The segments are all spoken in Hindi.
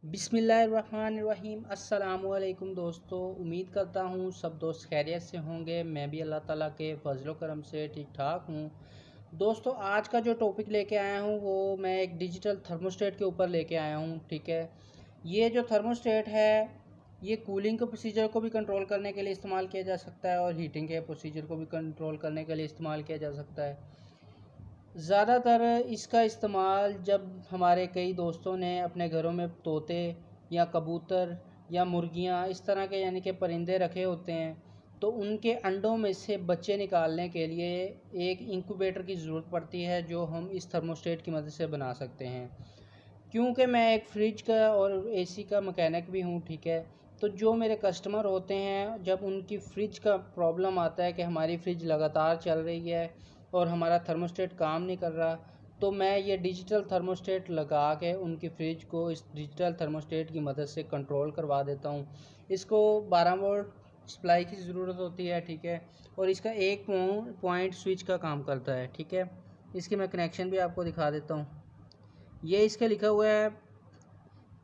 बिस्मिल्लाहिर्रहमानिर्रहीम। अस्सलामुअलैकुम दोस्तों, उम्मीद करता हूँ सब दोस्त खैरियत से होंगे। मैं भी अल्लाह ताला के फजल करम से ठीक ठाक हूँ। दोस्तों, आज का जो टॉपिक लेके आया हूँ वो मैं एक डिजिटल थर्मोस्टेट के ऊपर लेके आया हूँ। ठीक है, ये जो थर्मोस्टेट है ये कूलिंग के प्रोसीजर को भी कंट्रोल करने के लिए इस्तेमाल किया जा सकता है और हीटिंग के प्रोसीजर को भी कंट्रोल करने के लिए इस्तेमाल किया जा सकता है। ज़्यादातर इसका इस्तेमाल जब हमारे कई दोस्तों ने अपने घरों में तोते या कबूतर या मुर्गियां इस तरह के यानी कि परिंदे रखे होते हैं, तो उनके अंडों में से बच्चे निकालने के लिए एक इंक्यूबेटर की ज़रूरत पड़ती है, जो हम इस थर्मोस्टेट की मदद से बना सकते हैं। क्योंकि मैं एक फ्रिज का और एसी का मैकेनिक भी हूँ। ठीक है, तो जो मेरे कस्टमर होते हैं, जब उनकी फ्रिज का प्रॉब्लम आता है कि हमारी फ्रिज लगातार चल रही है और हमारा थर्मोस्टेट काम नहीं कर रहा, तो मैं ये डिजिटल थर्मोस्टेट लगा के उनकी फ्रिज को इस डिजिटल थर्मोस्टेट की मदद से कंट्रोल करवा देता हूँ। इसको 12 वोल्ट सप्लाई की ज़रूरत होती है। ठीक है, और इसका एक पॉइंट स्विच का काम करता है। ठीक है, इसकी मैं कनेक्शन भी आपको दिखा देता हूँ। ये इसके लिखा हुआ है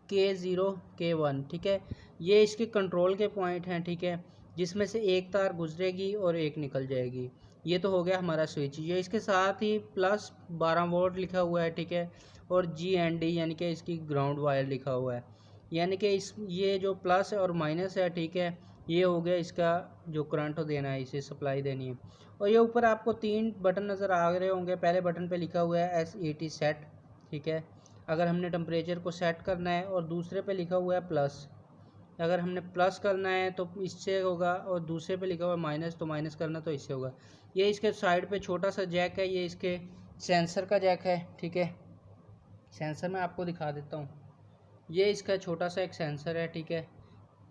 K0 K1। ठीक है, ये इसके कंट्रोल के पॉइंट हैं। ठीक है, जिसमें से एक तार गुजरेगी और एक निकल जाएगी। ये तो हो गया हमारा स्विच। ये इसके साथ ही प्लस 12 वोल्ट लिखा हुआ है। ठीक है, और GND यानी कि इसकी ग्राउंड वायर लिखा हुआ है, यानी कि इस ये जो प्लस और माइनस है, ठीक है, ये हो गया इसका जो करंट देना है, इसे सप्लाई देनी है। और ये ऊपर आपको 3 बटन नज़र आ रहे होंगे। पहले बटन पे लिखा हुआ है SET सेट। ठीक है, अगर हमने टेम्परेचर को सेट करना है, और दूसरे पे लिखा हुआ है प्लस, अगर हमने प्लस करना है तो इससे होगा, और दूसरे पे लिखा हुआ है माइनस, तो माइनस करना तो इससे होगा। ये इसके साइड पे छोटा सा जैक है, ये इसके सेंसर का जैक है। ठीक है, सेंसर मैं आपको दिखा देता हूँ। ये इसका छोटा सा एक सेंसर है। ठीक है,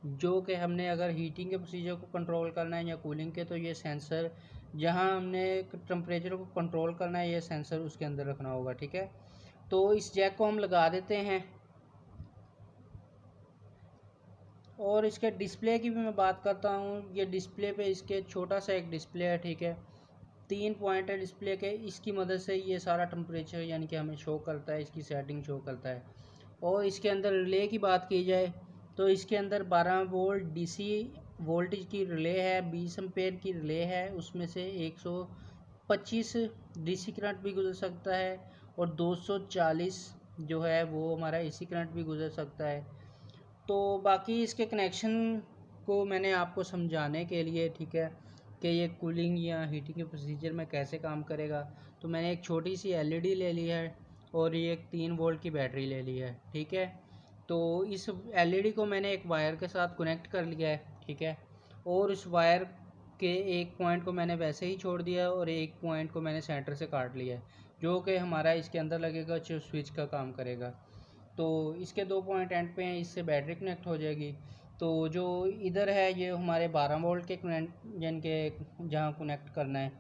जो कि हमने अगर हीटिंग के प्रोसीजर को कंट्रोल करना है या कूलिंग के, तो ये सेंसर जहाँ हमने टेम्परेचर को कंट्रोल करना है, ये सेंसर उसके अंदर रखना होगा। ठीक है, तो इस जैक को हम लगा देते हैं। और इसके डिस्प्ले की भी मैं बात करता हूँ। ये डिस्प्ले पे इसके छोटा सा एक डिस्प्ले है। ठीक है, 3 पॉइंट है डिस्प्ले के, इसकी मदद से ये सारा टेम्परेचर यानी कि हमें शो करता है, इसकी सेटिंग शो करता है। और इसके अंदर रिले की बात की जाए तो इसके अंदर 12 वोल्ट DC वोल्टेज की रिले है, 20 एम्पेयर की रिले है, उसमें से 125 DC करंट भी गुजर सकता है, और 240 जो है वो हमारा AC करंट भी गुजर सकता है। तो बाकी इसके कनेक्शन को मैंने आपको समझाने के लिए, ठीक है, कि ये कूलिंग या हीटिंग के प्रोसीजर में कैसे काम करेगा, तो मैंने एक छोटी सी LED ले ली है और ये एक 3 वोल्ट की बैटरी ले ली है। ठीक है, तो इस LED को मैंने एक वायर के साथ कनेक्ट कर लिया है। ठीक है, और इस वायर के एक पॉइंट को मैंने वैसे ही छोड़ दिया और एक पॉइंट को मैंने सेंटर से काट लिया है, जो कि हमारा इसके अंदर लगेगा, जो स्विच का काम करेगा। तो इसके 2 पॉइंट एंड पे हैं, इससे बैटरी कनेक्ट हो जाएगी। तो जो इधर है ये हमारे 12 वोल्ट के कनेक्ट यानी कि जहाँ कनेक्ट करना है।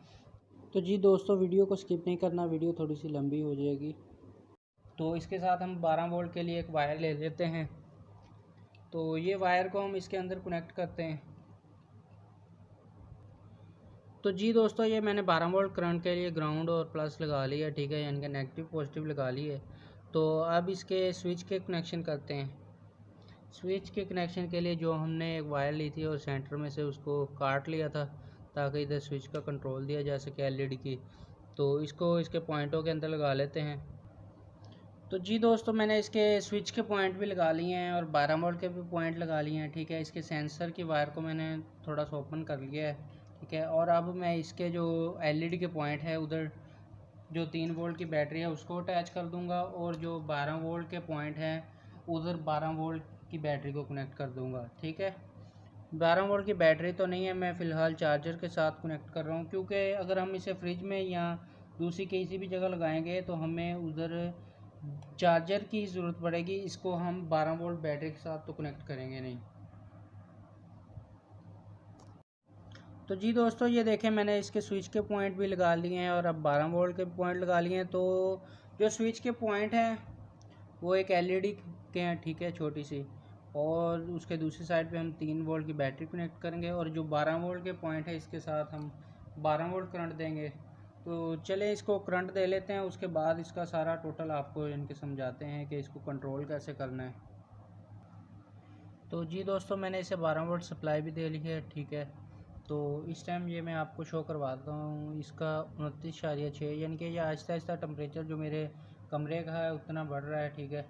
तो जी दोस्तों, वीडियो को स्किप नहीं करना, वीडियो थोड़ी सी लंबी हो जाएगी। तो इसके साथ हम 12 वोल्ट के लिए एक वायर ले लेते हैं। तो ये वायर को हम इसके अंदर कनेक्ट करते हैं। तो जी दोस्तों, ये मैंने 12 वोल्ट करंट के लिए ग्राउंड और प्लस लगा लिया। ठीक है, यानी कि नेगेटिव पॉजिटिव लगा लिए। तो अब इसके स्विच के कनेक्शन करते हैं। स्विच के कनेक्शन के लिए जो हमने एक वायर ली थी और सेंटर में से उसको काट लिया था, ताकि इधर स्विच का कंट्रोल दिया जा सके LED की, तो इसको इसके पॉइंटों के अंदर लगा लेते हैं। तो जी दोस्तों, मैंने इसके स्विच के पॉइंट भी लगा लिए हैं और 12 वोल्ट के भी पॉइंट लगा लिए हैं। ठीक है, इसके सेंसर की वायर को मैंने थोड़ा सा ओपन कर लिया है। ठीक है, और अब मैं इसके जो LED के पॉइंट है उधर जो 3 वोल्ट की बैटरी है उसको अटैच कर दूंगा, और जो 12 वोल्ट के पॉइंट हैं उधर 12 वोल्ट की बैटरी को कनेक्ट कर दूंगा। ठीक है, 12 वोल्ट की बैटरी तो नहीं है, मैं फ़िलहाल चार्जर के साथ कनेक्ट कर रहा हूँ, क्योंकि अगर हम इसे फ्रिज में या दूसरी किसी भी जगह लगाएंगे तो हमें उधर चार्जर की ज़रूरत पड़ेगी। इसको हम 12 वोल्ट बैटरी के साथ तो कनेक्ट करेंगे नहीं। तो जी दोस्तों, ये देखें, मैंने इसके स्विच के पॉइंट भी लगा लिए हैं और अब 12 वोल्ट के पॉइंट लगा लिए हैं। तो जो स्विच के पॉइंट हैं वो एक LED के हैं। ठीक है, छोटी सी, और उसके दूसरी साइड पे हम 3 वोल्ट की बैटरी कनेक्ट करेंगे, और जो 12 वोल्ट के पॉइंट है इसके साथ हम 12 वोल्ट करंट देंगे। तो चले इसको करंट दे लेते हैं, उसके बाद इसका सारा टोटल आपको इनके समझाते हैं कि इसको कंट्रोल कैसे करना है। तो जी दोस्तों, मैंने इसे 12 वोल्ट सप्लाई भी दे ली है, ठीक है। तो इस टाइम ये मैं आपको शो करवाता हूँ, इसका 29.6, यानी कि ये आहिस्ता आहिस्ता टेम्परेचर जो मेरे कमरे का है उतना बढ़ रहा है, ठीक है।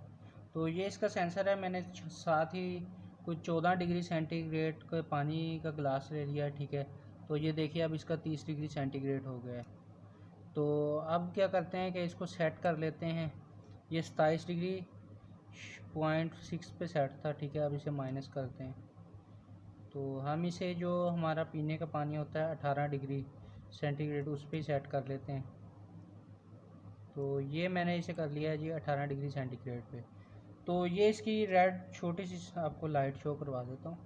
तो ये इसका सेंसर है, मैंने साथ ही कुछ 14 डिग्री सेंटीग्रेड का पानी का गिलास ले लिया है, ठीक है। तो ये देखिए अब इसका 30 डिग्री सेंटीग्रेड हो गया है। तो अब क्या करते हैं कि इसको सेट कर लेते हैं। ये 27 डिग्री .6 पे सेट था, ठीक है। अब इसे माइनस करते हैं। तो हम इसे जो हमारा पीने का पानी होता है 18 डिग्री सेंटीग्रेड उस पर ही सेट कर लेते हैं। तो ये मैंने इसे कर लिया है जी 18 डिग्री सेंटीग्रेड पे। तो ये इसकी रेड छोटी सी आपको लाइट शो करवा देता हूँ,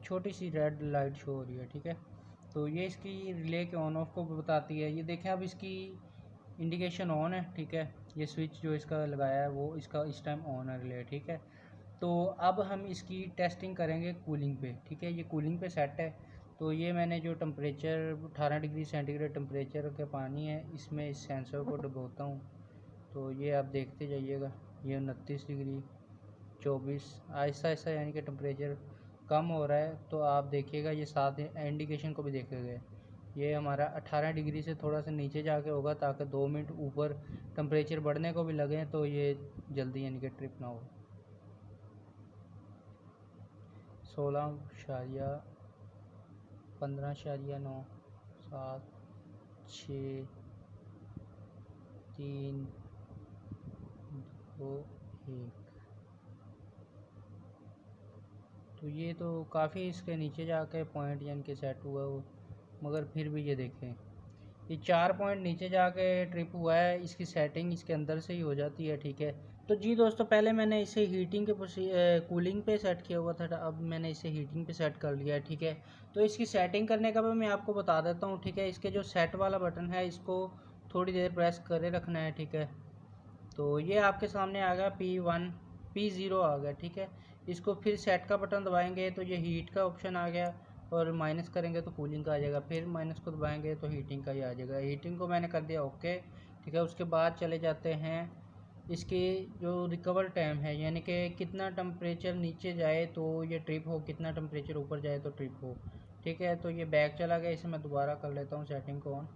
छोटी सी रेड लाइट शो हो रही है, ठीक है। तो ये इसकी रिले के ऑन ऑफ को बताती है। ये देखें अब इसकी इंडिकेशन ऑन है, ठीक है। ये स्विच जो इसका लगाया है वो इसका इस टाइम ऑन है रिले, ठीक है। तो अब हम इसकी टेस्टिंग करेंगे कूलिंग पे, ठीक है। ये कूलिंग पे सेट है। तो ये मैंने जो टेम्परेचर 18 डिग्री सेंटीग्रेड टेम्परेचर का पानी है इसमें इस सेंसर को डुबोता हूँ। तो ये आप देखते जाइएगा, ये 29 डिग्री 24 आहिस्ता आहिस्ता यानी कि टेम्परेचर कम हो रहा है। तो आप देखिएगा ये साथ इंडिकेशन को भी देखेंगे, ये हमारा 18 डिग्री से थोड़ा सा नीचे जाके होगा ताकि 2 मिनट ऊपर टेम्परेचर बढ़ने को भी लगे तो ये जल्दी यानी कि ट्रिप ना हो। 16.15.9 7 6 3 2 1। तो ये तो काफ़ी इसके नीचे जाके पॉइंट यानी कि सेट हुआ वो, मगर फिर भी ये देखें ये 4 पॉइंट नीचे जाके ट्रिप हुआ है। इसकी सेटिंग इसके अंदर से ही हो जाती है, ठीक है। तो जी दोस्तों, पहले मैंने इसे हीटिंग के कूलिंग पे सेट किया हुआ था, अब मैंने इसे हीटिंग पे सेट कर लिया है, ठीक है। तो इसकी सेटिंग करने का भी मैं आपको बता देता हूँ, ठीक है। इसके जो सेट वाला बटन है इसको थोड़ी देर प्रेस करे रखना है, ठीक है। तो ये आपके सामने आ गया P1 P0 आ गया, ठीक है। इसको फिर सेट का बटन दबाएंगे तो ये हीट का ऑप्शन आ गया, और माइनस करेंगे तो कूलिंग का आ जाएगा, फिर माइनस को दबाएंगे तो हीटिंग का ही आ जाएगा। हीटिंग को मैंने कर दिया ओके, ठीक है। उसके बाद चले जाते हैं इसकी जो रिकवर टाइम है, यानी कि कितना टेम्परेचर नीचे जाए तो ये ट्रिप हो, कितना टेम्परेचर ऊपर जाए तो ट्रिप हो, ठीक है। तो ये बैक चला गया, इसे मैं दोबारा कर लेता हूँ सेटिंग को ऑन।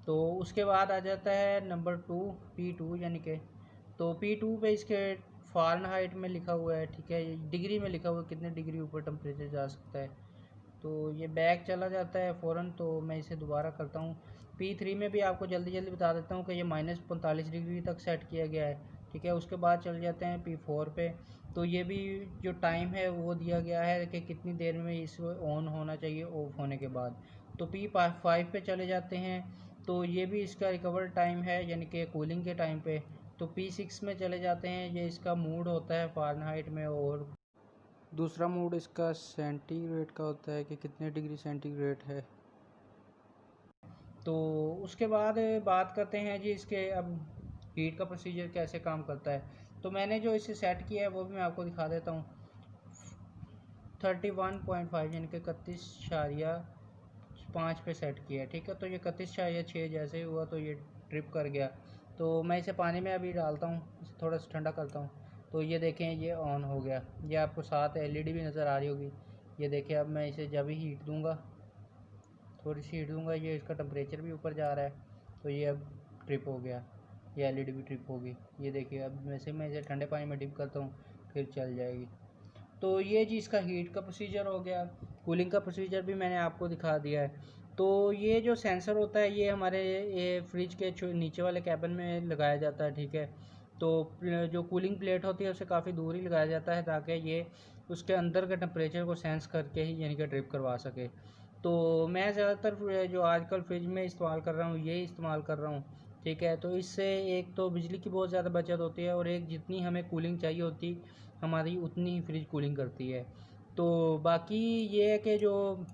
तो उसके बाद आ जाता है नंबर 2 P2 यानी कि, तो P2 पे इसके फ़ारेनहाइट में लिखा हुआ है, ठीक है। डिग्री में लिखा हुआ है कितने डिग्री ऊपर टेम्परेचर जा सकता है। तो ये बैक चला जाता है फ़ौरन, तो मैं इसे दोबारा करता हूँ। P3 में भी आपको जल्दी जल्दी बता देता हूँ कि ये -45 डिग्री तक सेट किया गया है, ठीक है। उसके बाद चले जाते हैं P4 पे। तो ये भी जो टाइम है वो दिया गया है कि कितनी देर में इस ऑन होना चाहिए ऑफ होने के बाद। तो P5 पे चले जाते हैं, तो ये भी इसका रिकवर टाइम है यानी कि कूलिंग के टाइम पे। तो P6 में चले जाते हैं, ये इसका मूड होता है फ़ारेनहाइट में, और दूसरा मूड इसका सेंटीग्रेड का होता है कि कितने डिग्री सेंटीग्रेड है। तो उसके बाद बात करते हैं जी इसके अब हीट का प्रोसीजर कैसे काम करता है। तो मैंने जो इसे सेट किया है वो भी मैं आपको दिखा देता हूँ। 31.5 यानी कि 31.5 पे सेट किया है, ठीक है। तो ये 31.6 जैसे ही हुआ तो ये ट्रिप कर गया। तो मैं इसे पानी में अभी डालता हूँ, इसे थोड़ा सा ठंडा करता हूँ। तो ये देखें ये ऑन हो गया, ये आपको साथ एलईडी भी नज़र आ रही होगी। ये देखें अब मैं इसे जब ही हीट दूँगा, थोड़ी सी हीट दूँगा, ये इसका टेम्परेचर भी ऊपर जा रहा है, तो ये अब ट्रिप हो गया, ये एलईडी भी ट्रिप होगी। ये देखिए अब वैसे मैं इसे ठंडे पानी में डिप करता हूँ फिर चल जाएगी। तो ये जी इसका हीट का प्रोसीजर हो गया। कूलिंग का प्रोसीजर भी मैंने आपको दिखा दिया है। तो ये जो सेंसर होता है ये हमारे ये फ्रिज के नीचे वाले कैबिन में लगाया जाता है, ठीक है। तो जो कूलिंग प्लेट होती है उसे काफ़ी दूर ही लगाया जाता है ताकि ये उसके अंदर के टेम्परेचर को सेंस करके ही यानी कि ड्रिप करवा सके। तो मैं ज़्यादातर जो आजकल फ्रिज में इस्तेमाल कर रहा हूँ यही इस्तेमाल कर रहा हूँ, ठीक है। तो इससे एक तो बिजली की बहुत ज़्यादा बचत होती है, और एक जितनी हमें कूलिंग चाहिए होती हमारी उतनी ही फ्रिज कूलिंग करती है। तो बाकी ये है कि जो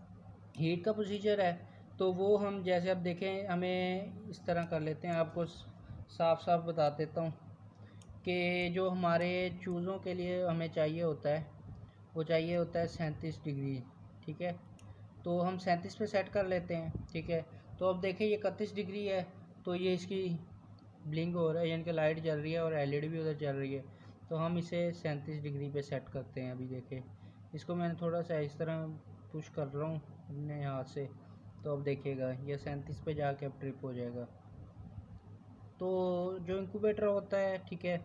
हीट का प्रोसीजर है तो वो हम जैसे अब देखें हमें इस तरह कर लेते हैं, आपको साफ साफ बता देता हूँ कि जो हमारे चूज़ों के लिए हमें चाहिए होता है वो चाहिए होता है 37 डिग्री, ठीक है। तो हम 37 पे सेट कर लेते हैं, ठीक है। तो अब देखें ये 31 डिग्री है, तो ये इसकी ब्लिंक हो रहा है यानी कि लाइट जल रही है और एलईडी भी उधर चल रही है। तो हम इसे 37 डिग्री पे सेट करते हैं, अभी देखें इसको मैंने थोड़ा सा इस तरह पुश कर रहा हूँ अपने हाथ से, तो अब देखिएगा ये 37 पे जाके अब ट्रिप हो जाएगा। तो जो इंक्यूबेटर होता है, ठीक है,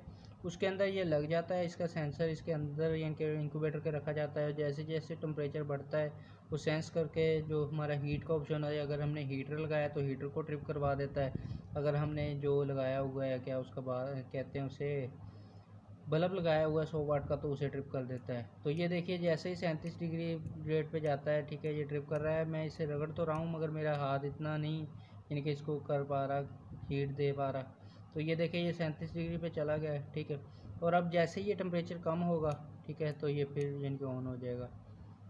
उसके अंदर ये लग जाता है, इसका सेंसर इसके अंदर इंक्यूबेटर के रखा जाता है। जैसे जैसे टेम्परेचर बढ़ता है वो सेंस करके जो हमारा हीट का ऑप्शन है, अगर हमने हीटर लगाया तो हीटर को ट्रिप करवा देता है। अगर हमने जो लगाया हुआ है, क्या उसका कहते हैं उसे, बल्ब लगाया हुआ है 100 वाट का, तो उसे ट्रिप कर देता है। तो ये देखिए जैसे ही 37 डिग्री रेट पे जाता है, ठीक है, ये ट्रिप कर रहा है। मैं इसे रगड़ तो रहा हूँ मगर मेरा हाथ इतना नहीं यानी कि इसको कर पा रहा, हीट दे पा रहा। तो ये देखिए ये 37 डिग्री पे चला गया है, ठीक है। और अब जैसे ही ये टेम्परेचर कम होगा, ठीक है, तो ये फिर यानी कि ऑन हो जाएगा।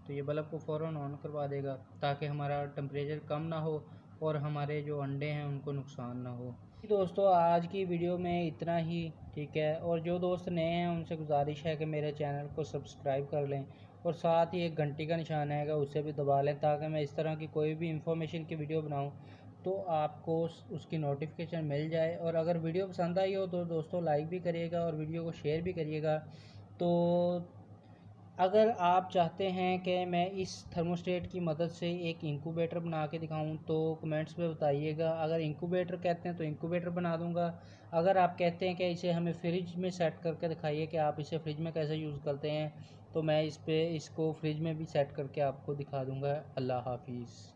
तो ये बल्ब को फ़ौरन ऑन करवा देगा ताकि हमारा टेम्परेचर कम ना हो और हमारे जो अंडे हैं उनको नुकसान ना हो। दोस्तों आज की वीडियो में इतना ही, ठीक है। और जो दोस्त नए हैं उनसे गुजारिश है कि मेरे चैनल को सब्सक्राइब कर लें और साथ ही एक घंटी का निशान आएगा उसे भी दबा लें, ताकि मैं इस तरह की कोई भी इंफॉर्मेशन की वीडियो बनाऊं तो आपको उसकी नोटिफिकेशन मिल जाए। और अगर वीडियो पसंद आई हो तो दोस्तों लाइक भी करिएगा और वीडियो को शेयर भी करिएगा। तो अगर आप चाहते हैं कि मैं इस थर्मोस्टेट की मदद से एक इंक्यूबेटर बना के दिखाऊं तो कमेंट्स में बताइएगा। अगर इंक्यूबेटर कहते हैं तो इंक्यूबेटर बना दूंगा। अगर आप कहते हैं कि इसे हमें फ्रिज में सेट करके दिखाइए कि आप इसे फ्रिज में कैसे यूज़ करते हैं, तो मैं इसको फ्रिज में भी सेट करके आपको दिखा दूंगा। अल्लाह हाफिज़।